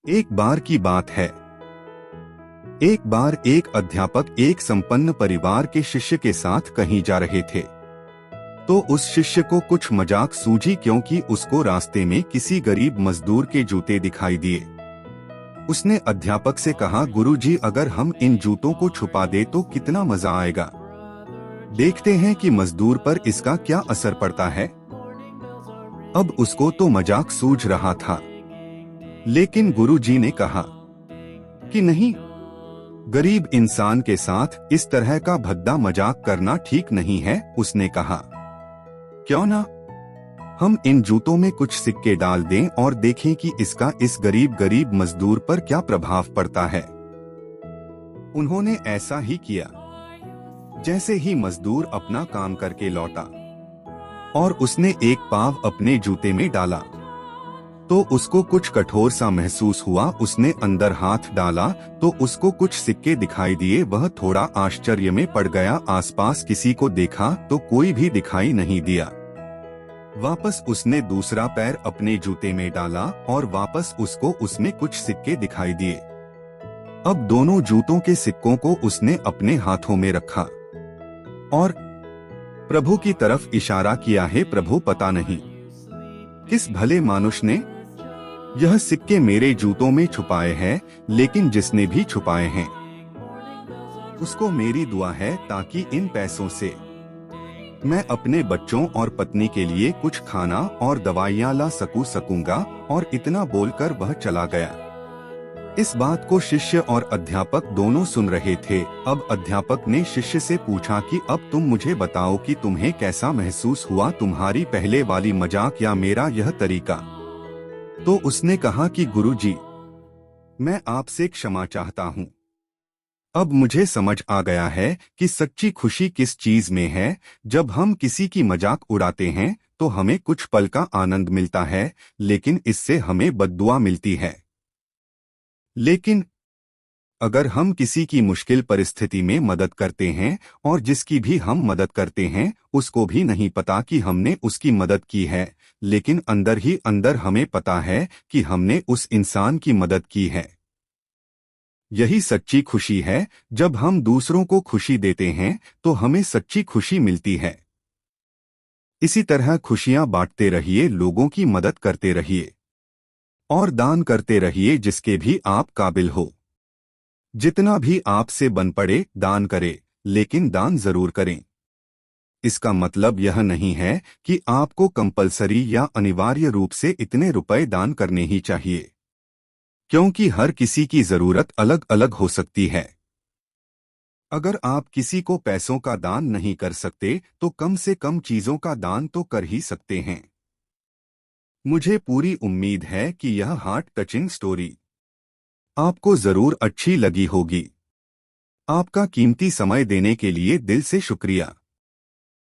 एक बार की बात है। एक बार एक अध्यापक एक संपन्न परिवार के शिष्य के साथ कहीं जा रहे थे। तो उस शिष्य को कुछ मजाक सूझी, क्योंकि उसको रास्ते में किसी गरीब मजदूर के जूते दिखाई दिए। उसने अध्यापक से कहा, गुरुजी, अगर हम इन जूतों को छुपा दे तो कितना मजा आएगा। देखते हैं कि मजदूर पर इसका क्या असर पड़ता है। अब उसको तो मजाक सूझ रहा था, लेकिन गुरुजी ने कहा कि नहीं, गरीब इंसान के साथ इस तरह का भद्दा मजाक करना ठीक नहीं है। उसने कहा, क्यों ना हम इन जूतों में कुछ सिक्के डाल दें और देखें कि इसका इस गरीब मजदूर पर क्या प्रभाव पड़ता है। उन्होंने ऐसा ही किया। जैसे ही मजदूर अपना काम करके लौटा और उसने एक पाव अपने जूते में डाला तो उसको कुछ कठोर सा महसूस हुआ। उसने अंदर हाथ डाला तो उसको कुछ सिक्के दिखाई दिए। वह थोड़ा आश्चर्य में पड़ गया। आसपास किसी को देखा तो कोई भी दिखाई नहीं दिया। वापस उसने दूसरा पैर अपने जूते में डाला और वापस उसको उसमें कुछ सिक्के दिखाई दिए। अब दोनों जूतों के सिक्कों को उसने अपने हाथों में रखा और प्रभु की तरफ इशारा किया, है प्रभु, पता नहीं किस भले मानुष ने यह सिक्के मेरे जूतों में छुपाए हैं, लेकिन जिसने भी छुपाए हैं उसको मेरी दुआ है ताकि इन पैसों से मैं अपने बच्चों और पत्नी के लिए कुछ खाना और दवाइयां ला सकूंगा। और इतना बोलकर वह चला गया। इस बात को शिष्य और अध्यापक दोनों सुन रहे थे। अब अध्यापक ने शिष्य से पूछा कि अब तुम मुझे बताओ कि तुम्हें कैसा महसूस हुआ, तुम्हारी पहले वाली मजाक या मेरा यह तरीका। तो उसने कहा कि गुरुजी, मैं आपसे क्षमा चाहता हूँ। अब मुझे समझ आ गया है कि सच्ची खुशी किस चीज में है। जब हम किसी की मजाक उड़ाते हैं तो हमें कुछ पल का आनंद मिलता है, लेकिन इससे हमें बद्दुआ मिलती है। लेकिन अगर हम किसी की मुश्किल परिस्थिति में मदद करते हैं और जिसकी भी हम मदद करते हैं उसको भी नहीं पता कि हमने उसकी मदद की है, लेकिन अंदर ही अंदर हमें पता है कि हमने उस इंसान की मदद की है। यही सच्ची खुशी है। जब हम दूसरों को खुशी देते हैं तो हमें सच्ची खुशी मिलती है। इसी तरह खुशियां बांटते रहिए, लोगों की मदद करते रहिए और दान करते रहिए जिसके भी आप काबिल हो। जितना भी आपसे बन पड़े दान करें, लेकिन दान जरूर करें। इसका मतलब यह नहीं है कि आपको कंपलसरी या अनिवार्य रूप से इतने रुपए दान करने ही चाहिए, क्योंकि हर किसी की जरूरत अलग अलग हो सकती है। अगर आप किसी को पैसों का दान नहीं कर सकते तो कम से कम चीजों का दान तो कर ही सकते हैं। मुझे पूरी उम्मीद है कि यह हार्ट टचिंग स्टोरी आपको जरूर अच्छी लगी होगी। आपका कीमती समय देने के लिए दिल से शुक्रिया।